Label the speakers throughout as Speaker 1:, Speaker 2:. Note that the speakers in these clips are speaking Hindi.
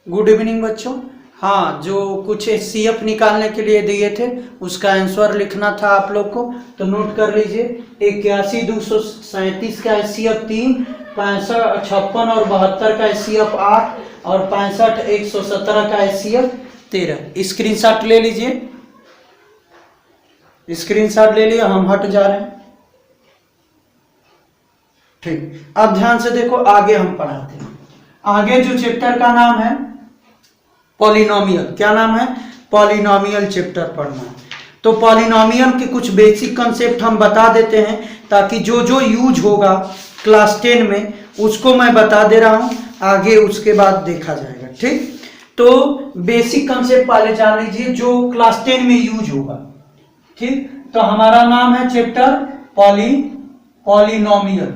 Speaker 1: गुड इवनिंग बच्चों। हाँ, जो कुछ HCF निकालने के लिए दिए थे उसका आंसर लिखना था आप लोग को, तो नोट कर लीजिए। 81,237 का HCF 3, 65, 56 और 72 का HCF 8 और 65, 117 का HCF 13। स्क्रीनशॉट ले लीजिए। स्क्रीनशॉट ले लिए, हम हट जा रहे हैं। ठीक, अब ध्यान से देखो, आगे हम पढ़ाते हैं। आगे जो चैप्टर का नाम है पॉलिनोमियल। क्या नाम है? पॉलिनोमियल चैप्टर पढ़ना है। तो पॉलिनोमियल के कुछ बेसिक कंसेप्ट हम बता देते हैं, ताकि जो जो यूज होगा क्लास 10 में उसको मैं बता दे रहा हूं, आगे उसके बाद देखा जाएगा। ठीक, तो बेसिक कंसेप्ट पहले जान लीजिए जो क्लास 10 में यूज होगा। ठीक, तो हमारा नाम है चैप्टर पॉलिनोमियल।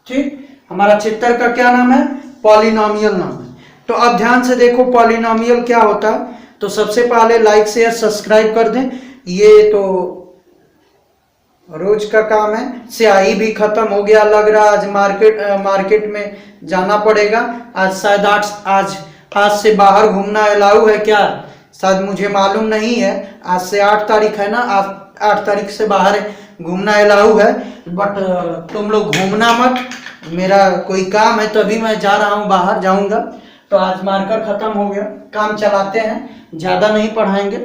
Speaker 1: ठीक, हमारा चैप्टर का क्या नाम है? पॉलिनोमियल नाम है। तो अब ध्यान से देखो पॉलिनोमियल क्या होता है। तो सबसे पहले लाइक शेयर सब्सक्राइब कर दें, ये तो रोज का काम है। स्याही भी खत्म हो गया लग रहा, आज मार्केट में जाना पड़ेगा। आज शायद आज से बाहर घूमना अलाउ है क्या? शायद मुझे मालूम नहीं है। आज से 8 तारीख है ना, 8 तारीख से बाहर घूमना अलाउ है। बट तुम लोग घूमना मत, मेरा कोई काम है तभी मैं जा रहा हूँ, बाहर जाऊंगा। तो आज मार्कर खत्म हो गया, काम चलाते हैं, ज्यादा नहीं पढ़ाएंगे।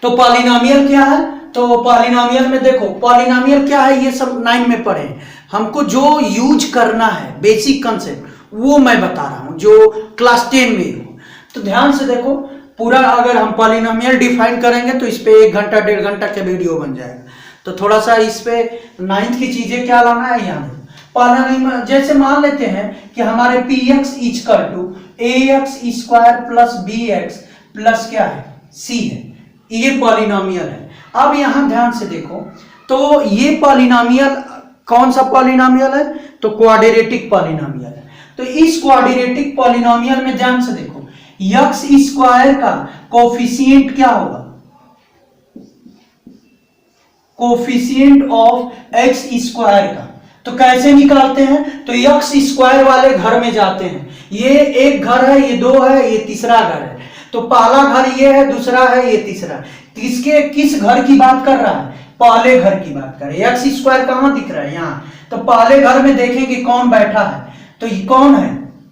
Speaker 1: तो पॉलिनोमियल क्या है? तो पॉलिनोमियल में देखो, पॉलिनोमियल क्या है ये सब 9 में पढ़े। हमको जो यूज करना है बेसिक कंसेप्ट वो मैं बता रहा हूँ, जो क्लास 10 में हो। तो ध्यान से देखो, पूरा अगर हम पॉलिनोमियल डिफाइन करेंगे तो इस पे 1 घंटा 1.5 घंटा का वीडियो बन जाएगा। तो थोड़ा सा इस पे 9th की चीजें क्या लाना है यहाँ। पॉलिनोमियल जैसे मान लेते हैं कि हमारे px equal to ax² plus bx plus क्या है? c है। ये पॉलिनोमियल है। अब यहां ध्यान से देखो, तो ये पॉलिनोमियल कौन सा पॉलिनोमियल है? तो क्वाड्रेटिक पॉलिनोमियल है। तो इस क्वाड्रेटिक पॉलिनोमियल में ध्यान से देखो, x² का कोफिशिएंट क्या होगा? कोफिशिएंट ऑफ x² का। तो कैसे निकालते हैं? तो x² वाले घर में जाते हैं। ये एक घर है, ये 2 है, ये तीसरा घर है। तो पहला घर ये है, दूसरा है, ये तीसरा। किस घर की बात कर रहा है? पहले घर की बात कर रहे हैं। x² कहां दिख रहा है? यहाँ। तो पहले घर में देखेंगे कौन बैठा है, तो ये कौन है?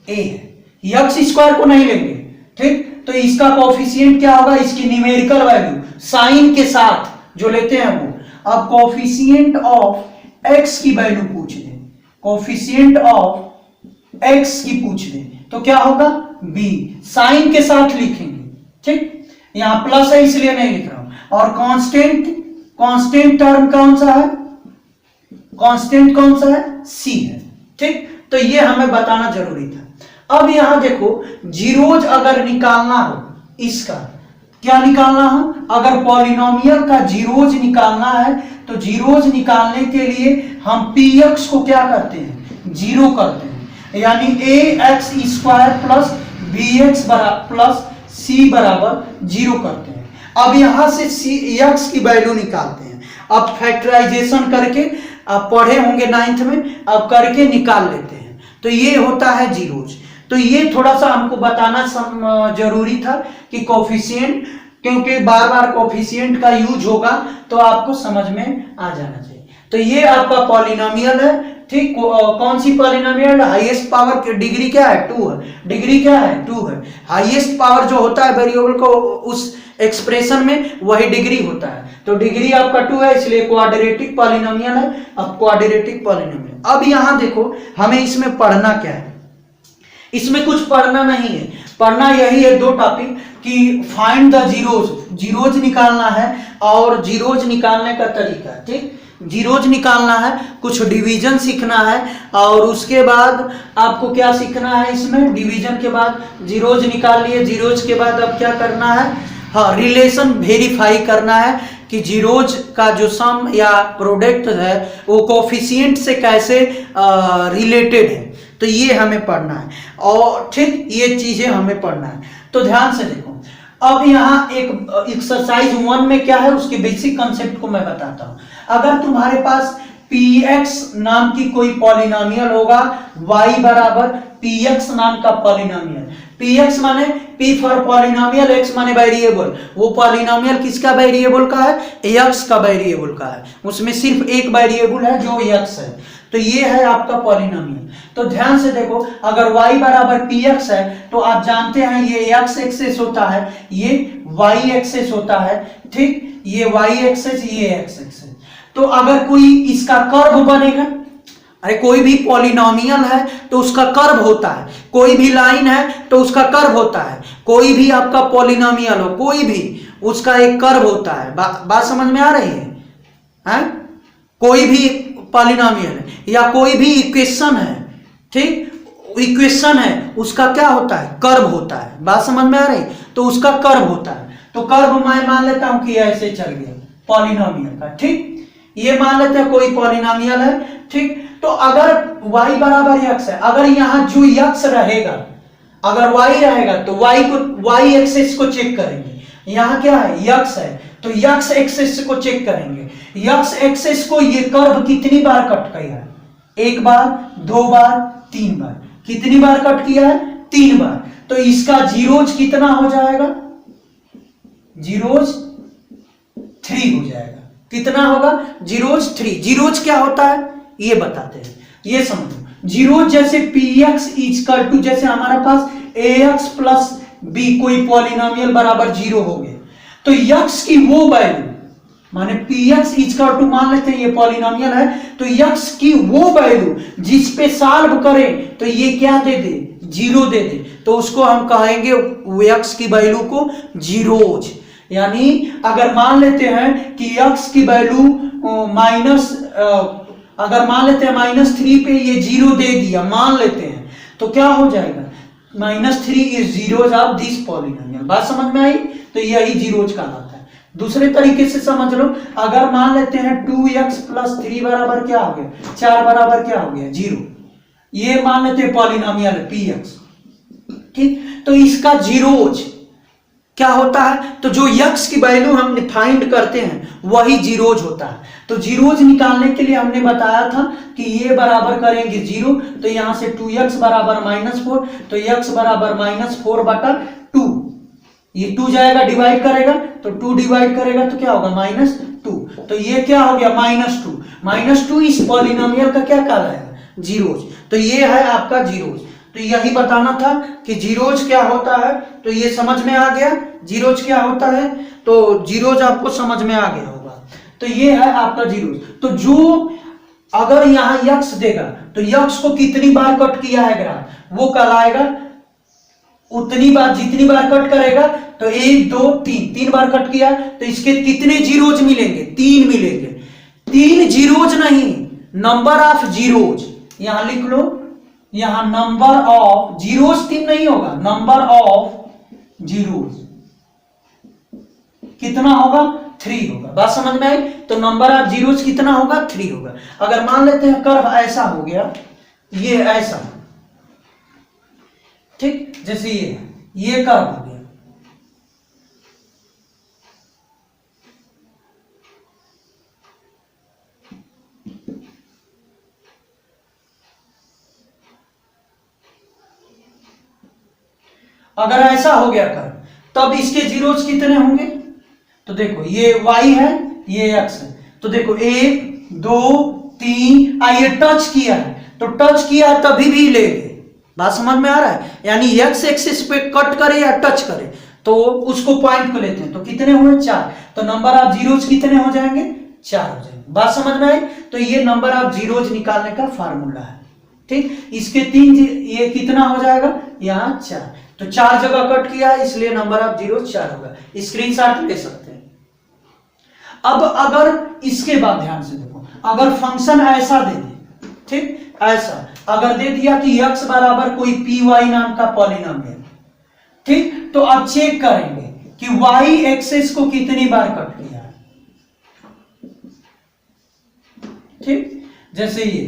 Speaker 1: a है। x² को नहीं लेंगे। ठीक, तो इसका कोफिशिएंट क्या होगा? इसकी न्यूमेरिकल वैल्यू साइन के साथ जो लेते हैं वो। अब कोफिशिएंट ऑफ x की वैल्यू पूछ दें, कोफिशिएंट ऑफ x की पूछ दें, तो क्या होगा? b। साइन के साथ लिखेंगे। ठीक, यहां प्लस है इसलिए नहीं लिख रहा हूं। और कांस्टेंट टर्म कौन सा है? कांस्टेंट कौन सा है? c है। ठीक, तो ये हमें बताना जरूरी था। अब यहां देखो, जीरोज अगर निकालना हो, इसका क्या निकालना हो? अगर पॉलिनोमियल का जीरोज निकालना है तो जीरोज निकालने के लिए हम px को क्या करते हैं? 0 करते हैं, यानी ax² plus bx plus c बराबर 0 करते हैं। अब यहां से x की वैल्यू निकालते हैं। अब फैक्टराइजेशन करके, आप पढ़े होंगे 9th में, अब करके निकाल लेते हैं। तो ये होता है जीरोज। तो ये थोड़ा सा हमको बताना जरूरी था कि कोफिशिएंट, क्योंकि बार बार कोफिशिएंट का यूज होगा तो आपको समझ में आ जाना चाहिए। तो ये आपका पॉलिनोमियल है। ठीक, कौन सी पॉलिनोमियल? हाईएस्ट पावर की डिग्री क्या है? 2 है। डिग्री क्या है? 2 है। हाईएस्ट पावर जो होता है वेरिएबल को उस एक्सप्रेशन में, वही डिग्री होता है। तो डिग्री आपका 2 है, इसलिए क्वाड्रेटिक पॉलिनोमियल है। अब क्वाड्रेटिक पॉलिनोमियल, अब यहां देखो हमें इसमें पढ़ना क्या है। इसमें कुछ पढ़ना नहीं है, पढ़ना यही है 2 टॉपिक कि फाइंड द जीरोज, जीरोज निकालना है और जीरोज निकालने का तरीका। ठीक, जीरोज निकालना है, कुछ डिवीजन सीखना है, और उसके बाद आपको क्या सीखना है इसमें? डिवीजन के बाद जीरोज निकाल लिए, जीरोज के बाद अब क्या करना है? हाँ, रिलेशन वेरीफाई करना है कि जीरोज का जो सम या प्रोडक्ट है वो कोफिशिएंट से कैसे रिलेटेड है। तो ये हमें पढ़ना है, और ठीक ये चीजें हमें पढ़ना है। तो ध्यान से देखो, अब यहाँ एक एक्सरसाइज 1 में क्या है उसके बेसिक कंसेप्ट को मैं बताता हूं। अगर तुम्हारे पास px नाम की कोई पॉलिनोमियल होगा, y बराबर px नाम का पॉलिनोमियल। px माने p फॉर पॉलिनोमियल, x माने वेरिएबल। वो पॉलिनोमियल किसका वेरिएबल का है? x का वेरिएबल का है। उसमें सिर्फ एक वेरिएबल है जो x है। तो ये है आपका पॉलिनोमियल। तो ध्यान से देखो, अगर y बराबर px है तो आप जानते हैं ये x एक्सेस होता है, ये y एक्सेस होता है, ठीक, ये y एक्सेस, ये x एक्सेस। तो अगर कोई इसका कर्व बनेगा, अरे कोई भी पॉलिनोमियल है तो उसका कर्व होता है, कोई भी लाइन है तो उसका कर्व होता है, कोई भी आपका पॉलिनोमियल हो, कोई भी, उसका एक कर्व होता है। बात समझ में आ रही है? कोई भी पॉलिनोमियल है या कोई भी इक्वेशन है, ठीक, इक्वेशन है, उसका क्या होता है? कर्व होता है। बात समझ में आ रही? तो उसका कर्व होता है। तो कर्व मैं मान लेता हूं कि ऐसे चल गया पॉलिनोमियल का, ठीक, ये मान लेते हैं कोई पॉलिनोमियल है, ठीक। तो अगर y बराबर x है, अगर यहां जो x रहेगा, अगर y रहेगा तो y एक्सेस को चेक करेंगे। यहां क्या है? x है, तो x एक्सेस को चेक करेंगे। x एक्सेस को ये कर्व कितनी बार कट किया है? एक बार, दो बार, तीन बार। कितनी बार कट किया है? 3 बार। तो इसका जीरोज कितना हो जाएगा? जीरोज 3 हो जाएगा। कितना होगा? जीरोज 3। जीरोज क्या होता है ये बताते हैं, ये समझो। जीरोज जैसे px इक्वल टू, जैसे हमारे पास ax प्लस b कोई पॉलिनोमियल बराबर 0 हो गया, तो x की वो वैल्यू, माने px इक्वल टू, मान लेते हैं ये पॉलिनोमियल है, तो x की वो वैल्यू जिस पे सॉल्व करें तो ये क्या दे दे? 0 दे दे, तो उसको हम कहेंगे x की वैल्यू को जीरोज। यानी अगर मान लेते हैं कि x की वैल्यू माइनस, अगर मान लेते हैं -3 पे ये 0 दे दिया, मान लेते हैं, तो क्या हो जाएगा? -3 is zeros of this polynomial. बात समझ में आई? तो यही जीरोज कहलाता है। दूसरे तरीके से समझ लो, अगर मान लेते हैं 2x प्लस 3 बराबर क्या हो गया? 4 बराबर क्या हो गया? 0। ये मान लेते हैं पॉलिनोमियल है px, ठीक। तो इसका जीरोज क्या होता है? तो जो x की वैल्यू हम फाइंड करते हैं वही जीरोज होता है। तो जीरोज निकालने के लिए हमने बताया था कि ये बराबर करेंगे 0, तो यहां से 2x बराबर -4, तो x बराबर -4/2। ये 2 जाएगा, डिवाइड करेगा, तो 2 डिवाइड करेगा तो क्या होगा? -2। तो ये क्या हो गया? -2। -2 इस पॉलिनोमियल का क्या कहलाएगा? जीरोज। तो ये है आपका जीरोज। तो यही बताना था कि जीरोज क्या होता है। तो ये समझ में आ गया जीरोज क्या होता है, तो जीरोज आपको समझ में आ गया होगा। तो ये है आपका जीरोज। तो जो अगर यहां x देगा तो x को कितनी बार कट किया है ग्राफ, वो कहलाएगा उतनी बार, जितनी बार कट करेगा। तो 1 2 3 बार कट किया, तो इसके कितने जीरोज मिलेंगे? 3 मिलेंगे। 3 जीरोज नहीं, नंबर ऑफ जीरोज यहां लिख लो। यहां नंबर ऑफ जीरोज 3 नहीं होगा, नंबर ऑफ जीरोज कितना होगा? 3 होगा। बात समझ में आई? तो नंबर ऑफ जीरोज कितना होगा? 3 होगा। अगर मान लेते हैं कर्व ऐसा हो गया, ये ऐसा, ठीक, जैसे ये कर्व हो गया, अगर ऐसा हो गया कर्व, तब इसके जीरोज कितने होंगे? तो देखो ये y है, ये x है, तो देखो 1 2 3, ये टच किया है, तो टच किया है तभी भी लेंगे। बात समझ में आ रहा है? यानी x एक्सिस पे कट करे या टच करे तो उसको पॉइंट को लेते हैं। तो कितने हुए? 4। तो नंबर ऑफ जीरोज कितने हो जाएंगे? 4 हो जाएंगे। बात समझ में आई? तो ये नंबर ऑफ जीरोज निकालने का फार्मूला है, ठीक। इसके 3, ये कितना हो जाएगा? यहाँ 4। तो 4 जगह कट किया है, इसलिए नंबर ऑफ जीरोज 4 होगा। स्क्रीनशॉट ले सकते हैं। अब अगर इसके बाद ध्यान से देखो, अगर फंक्शन ऐसा दे दे, ठीक, ऐसा अगर दे दिया कि x बराबर कोई py नाम का पॉलिनोमियल, ठीक, तो अब चेक करेंगे कि y एक्सेस को कितनी बार कट किया है, ठीक। जैसे ये,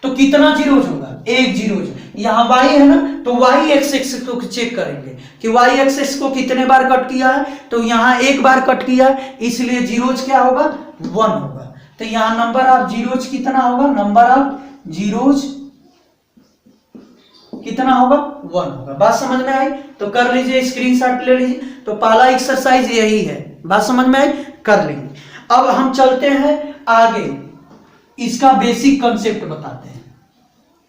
Speaker 1: तो कितना जीरोज होगा? 1 जीरोज। यहां y है ना, तो y एक्सेस को चेक करेंगे कि y एक्सेस को कितने बार कट किया है, तो यहां 1 बार कट किया है, इसलिए जीरोज क्या होगा? 1 होगा। तो यहाँ नंबर ऑफ जीरोज कितना होगा, नंबर ऑफ जीरोज कितना होगा, 1 होगा। बात समझ में आई तो कर लीजिए, स्क्रीनशॉट ले लीजिए। तो पहला एक्सरसाइज यही है, बात समझ में आई, कर लीजिए। अब हम चलते हैं आगे, इसका बेसिक कंसेप्ट बताते हैं।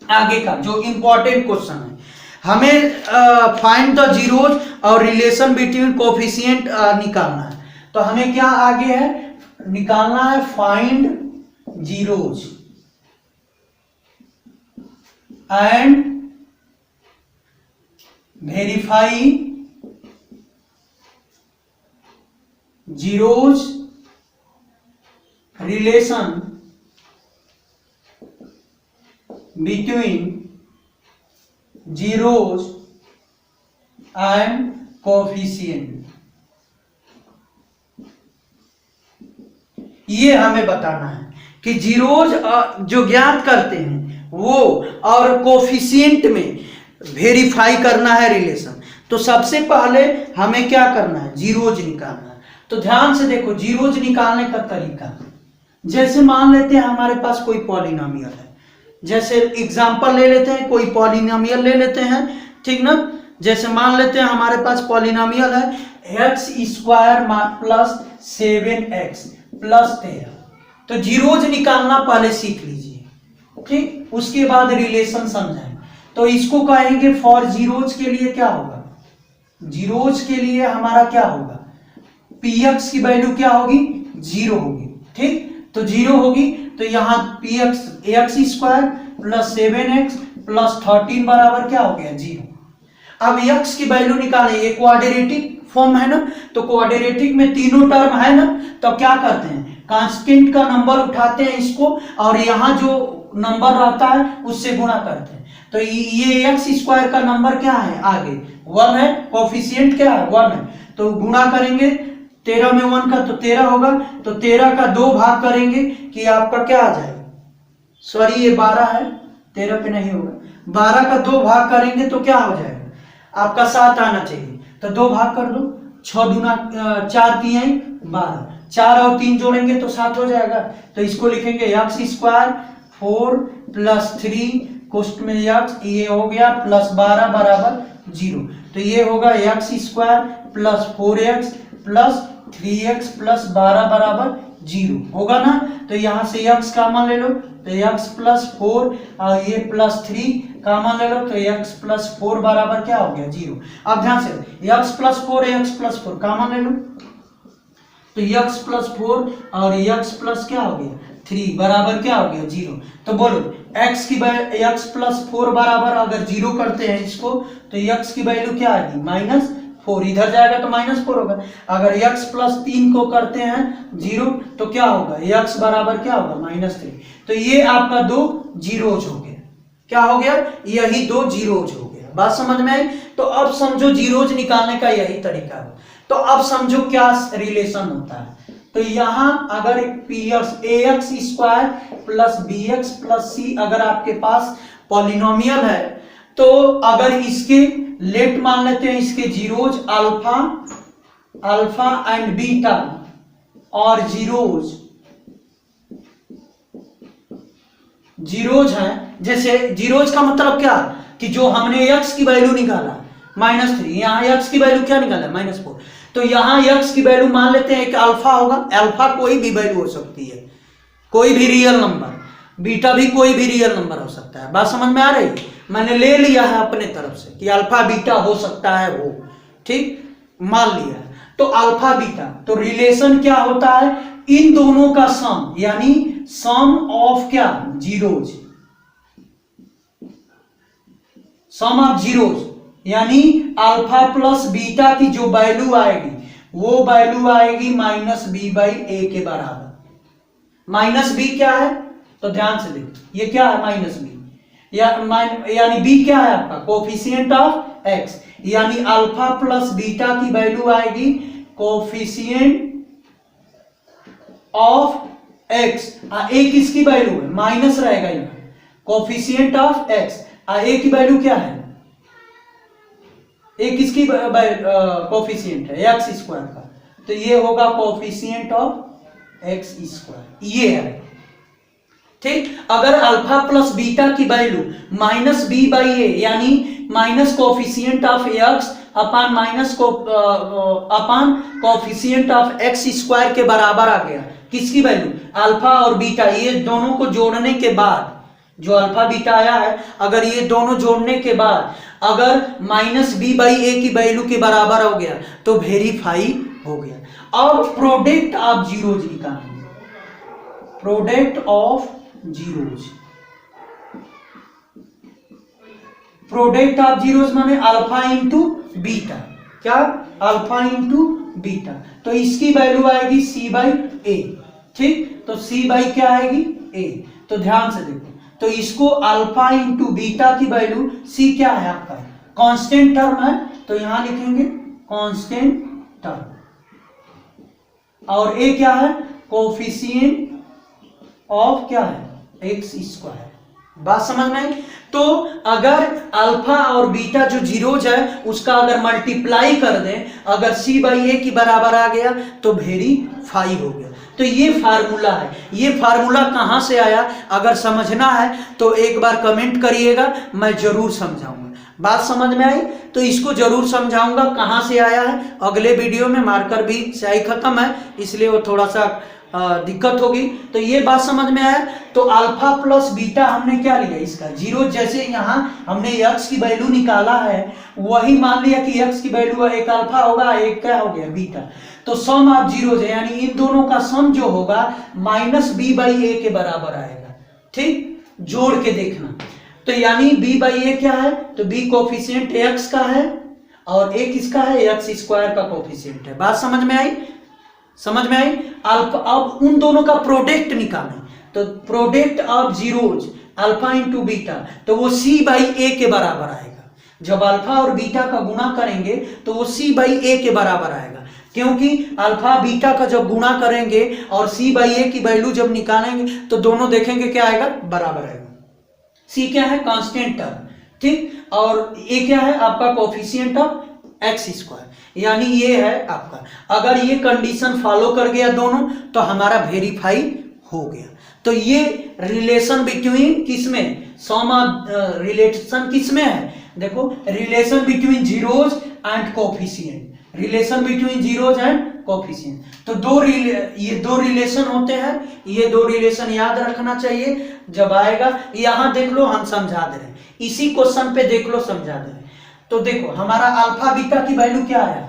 Speaker 1: आगे का जो इंपॉर्टेंट क्वेश्चन है, हमें फाइंड द जीरोज और रिलेशन बिटवीन कोफिशिएंट निकालना है। तो हमें क्या आगे है निकालना है, find zeros and verify zeros relation between zeros and coefficient. ये हमें बताना है कि जीरोज जो ज्ञात करते हैं वो और कोफिशिएंट में वेरीफाई करना है रिलेशन। तो सबसे पहले हमें क्या करना है, जीरोज निकालना है। तो ध्यान से देखो जीरोज निकालने का तरीका, जैसे मान लेते हैं हमारे पास कोई पॉलिनोमियल है, जैसे एग्जांपल ले लेते हैं, कोई पॉलिनोमियल ले लेते हैं, ठीक ना। जैसे मान लेते हैं हमारे पास पॉलिनोमियल है x square plus 7x plus 13। तो जीरोज निकालना पहले सीख लीजिए, ठीक, उसके बाद रिलेशन समझाएं। तो इसको कहेंगे फॉर जीरोज के लिए क्या होगा, जीरोज के लिए हमारा क्या होगा, px की वैल्यू क्या होगी, 0 होगी, ठीक। तो 0 होगी तो यहाँ px x square plus 7x plus 13 बराबर क्या हो गया, 0। अब x की वैल्यू निकालें, ये क्वाड्रेटिक फॉर्म है ना, तो क्वाड्रेटिक में तीनों टर्म है ना, तो क्या करते हैं कांस्टेंट का नंबर उठाते हैं इसको और यहाँ जो नंबर रहता है उससे गुणा करते हैं। तो ये x स्क्वायर का नंबर क्या है, आगे 1 है, कोफिशिएंट क्या है, 1 है, तो गुणा करेंगे 13 में 1 का तो 13 होगा। तो 13 का 2 भाग करेंगे कि आपका क्या आ जाएगा, सॉरी ये 12 है, 13 पे नहीं होगा, 12 का 2 भाग करेंगे तो क्या हो जाएगा आपका 7 आना चाहिए। तो 2 भाग कर दो, 6 दूना 4 3 12, 4 और 3 जोड़ेंगे तो 7 हो जाएगा। तो इसको लिखेंगे x स्क्वायर 4 प्लस 3 कोष्ट में x, ये हो गया प्लस 12 बराबर 0। तो ये होगा x square plus 4x plus 3x plus 12 बराबर 0 होगा ना। तो यहाँ से x कॉमन ले लो, तो x प्लस 4 और ये प्लस 3 कॉमन ले लो, तो x प्लस 4 बराबर क्या हो गया, 0। अब ध्यान से x प्लस 4 कॉमन ले लो, तो x प्लस 4 और x प्लस क्या हो गया 3 बराबर क्या हो गया, 0। तो बोलो x प्लस 4 बराबर अगर 0 करते हैं इसको, तो x की वैल्यू क्या आएगी, -4, इधर जाएगा तो -4 होगा। अगर x प्लस 3 को करते हैं 0 तो क्या होगा, x बराबर क्या होगा, -3। तो ये आपका 2 जीरोज हो गया, क्या हो गया, यही 2 जीरोज हो गया। बात समझ में आई। तो अब समझो जीरोज निकालने का यही तरीका है। तो अब समझो क्या रिलेशन होता है। तो यहां अगर ax square plus bx plus c अगर आपके पास पॉलिनोमियल है, तो अगर इसके लेट मान लेते हैं, इसके जीरोज अल्फा एंड बीटा और जीरोज हैं। जैसे जीरोज का मतलब क्या, कि जो हमने x की वैल्यू निकाला -3, यहाँ x की वैल्यू क्या निकाला, -4। तो यहाँ x की वैल्यू मान लेते हैं एक अल्फा होगा, अल्फा कोई भी वैल्यू हो सकती है, कोई भी रियल नंबर, बीटा भी कोई भी रियल नंबर हो सकता है। बात समझ में आ रही है, मैंने ले लिया है अपने तरफ से कि अल्फा बीटा हो सकता है वो, ठीक, मान लिया है। तो अल्फा बीटा, तो रिलेशन क्या होता है, इन दोनों का सम, यानी सम ऑफ क्या, जीरोज, सम ऑफ जीरोज, यानी अल्फा प्लस बीटा की जो वैल्यू आएगी वो वैल्यू आएगी -b/a के बराबर। -b क्या है, तो ध्यान से देखो ये क्या है, -b यानी b क्या है आपका, कोफिशिएंट ऑफ x, यानी अल्फा प्लस बीटा की वैल्यू आएगी कोफिशिएंट ऑफ x। a किसकी वैल्यू है, माइनस रहेगा यहाँ, कोफिशिएंट ऑफ x। a की वैल्यू क्या है, a किसकी कोफिशिएंट है, x स्क्वायर का, तो ये होगा कोफिशिएंट ऑफ एक्स स्क्वायर, ये है ठीक। अगर अल्फा प्लस बीटा की वैल्यू माइनस बी बाई ए यानी minus coefficient of x upon coefficient of x square के बराबर आ गया, किसकी वैल्यू, अल्फा और बीटा, ये दोनों को जोड़ने के बाद जो अल्फा बीटा आया है, अगर ये दोनों जोड़ने के बाद अगर माइनस बी बाई ए की वैल्यू के बराबर हो गया तो वेरीफाई हो गया। अब प्रोडक्ट ऑफ जीरोज निकालेंगे, product of zeros, product of zeros माने अल्फा इंटू बीटा, क्या, अल्फा इंटू बीटा, तो इसकी वैल्यू आएगी सी बाई ए, ठीक, तो सी बाई क्या आएगी ए, तो ध्यान से देखो, तो इसको अल्फा इंटू बीटा की वैल्यू सी क्या है आपका, कांस्टेंट टर्म है, तो यहां लिखेंगे कांस्टेंट टर्म, और ए क्या है, कोफिशिएंट ऑफ क्या है, एक्स स्क्वायर। बात समझ में आई? तो अगर अल्फा और बीटा जो जीरोज है उसका अगर मल्टीप्लाई कर दें, अगर सी बाई ए की बराबर आ गया तो वेरीफाई हो गया। तो ये फार्मूला है, ये फार्मूला कहां से आया, अगर समझना है तो एक बार कमेंट करिएगा, मैं जरूर समझाऊंगा। बात समझ में आई? तो इसको जरूर समझाऊंगा कहां से आया है, अगले वीडियो में, मार्कर भी स्याही खत्म है इसलिए वो थोड़ा सा दिक्कत होगी। तो ये बात समझ में आया? तो अल्फा प्लस बीटा हमने क्या लिया, इसका जीरो, जैसे यहाँ हमने एक्स की वैल्यू निकाला है वही मान लिया कि एक्स की वैल्यू एक अल्फा होगा, एक क्या हो गया बीटा, तो सम ऑफ जीरोज है, यानी इन दोनों का सम जो होगा माइनस बी बाई ए के बराबर आएगा, ठीक, जोड़ के देखना। तो यानी बी बाई ए क्या है, तो बी कोफिशिएंट एक्स का है और ए किसका है, एक्स स्क्वायर का कोफिशिएंट है। बात समझ में आई? समझ में आई? अल्फा, अब उन दोनों का प्रोडक्ट निकालें, तो product of zeros alpha into beta, तो वो सी बाई ए के बराबर आएगा। जब अल्फा और बीटा का गुणा करेंगे तो वो सी बाई ए के बराबर आएगा, क्योंकि अल्फा बीटा का जब गुणा करेंगे और सी बाई ए की वैल्यू जब निकालेंगे तो दोनों देखेंगे क्या आएगा, बराबर आएगा। सी क्या है, कांस्टेंट टर्म, ठीक, और ए क्या है आपका कोफिशिएंट ऑफ एक्स स्क्वायर, यानी ये है आपका। अगर ये कंडीशन फॉलो कर गया दोनों तो हमारा वेरीफाई हो गया। तो ये रिलेशन बिटवीन किसमें, सम रिलेशन किसमें है, देखो relation between zeros and coefficient, relation between zeros and coefficient. तो ये दो रिलेशन होते हैं, ये दो रिलेशन याद रखना चाहिए। जब आएगा यहां देख लो, हम समझा दे रहे हैं, इसी क्वेश्चन पे देख लो, समझा दे रहे हैं। तो देखो हमारा अल्फा बीटा की वैल्यू क्या है,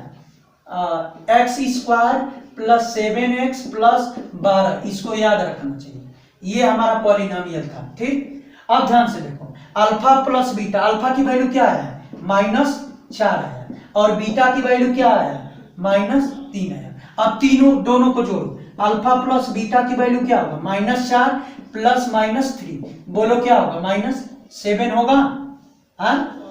Speaker 1: x square plus 7x plus 12, इसको याद रखना चाहिए, ये हमारा पॉलिनोमियल था, ठीक। अब ध्यान से देखो, अल्फा प्लस बीटा, अल्फा की वैल्यू क्या है, -4 है, और बीटा की वैल्यू क्या है, -3 है। अब तीनों दोनों को जोड़ो, अल्फा प्लस बीटा की वैल्यू क्या होगा, -4 प्लस -3, बोलो क्या होगा, -7 होगा,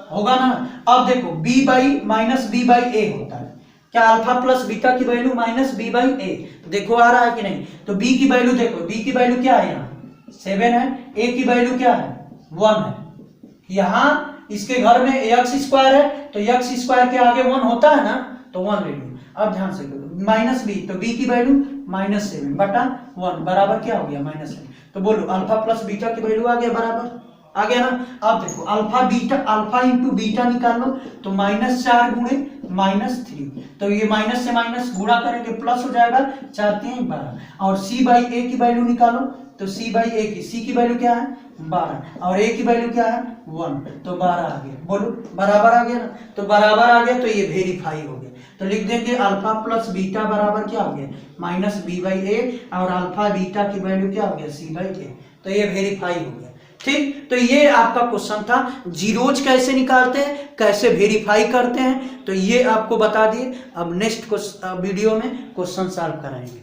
Speaker 1: होगा ना। अब देखो b बाई a होता है, क्या अल्फा प्लस बीटा की वैल्यू -b/a, देखो आ रहा है कि नहीं। तो b की वैल्यू देखो, b की वैल्यू क्या है, यहाँ 7 है, a की वैल्यू क्या है, 1 है। यहाँ इसके घर में एक्स स्क्वायर है तो एक्स स्क्वायर के आगे 1 होता है ना, तो 1 ले लो। अब ध्यान से करो, -b, तो b की वैल्यू -7/1 बराबर क्या हो गया, -7। तो बोलो अल्फा प्लस बीटा की वैल्यू आ गया बराबर, आ गया ना। अब देखो अल्फा इंटू बीटा निकाल लो, तो -4 गुणे -3, तो ये माइनस से माइनस गुणा करेंगे प्लस हो जाएगा, 4 3 12। और सी बाई ए की वैल्यू निकालो, तो सी बाई ए की, सी की वैल्यू क्या है 12 और ए की वैल्यू क्या है 1, तो 12 आ गया, बोलो बराबर आ गया ना। तो बराबर आ गया तो ये वेरीफाई हो गया। तो लिख देंगे अल्फा प्लस बीटा बराबर क्या हो गया, -b/a, और अल्फा बीटा की वैल्यू क्या हो गया, c/a, तो ये वेरीफाई हो गया, ठीक। तो ये आपका क्वेश्चन था, जीरोज कैसे निकालते हैं, कैसे वेरीफाई करते हैं, तो ये आपको बता दिए। अब नेक्स्ट वीडियो में क्वेश्चन सॉल्व कराएंगे।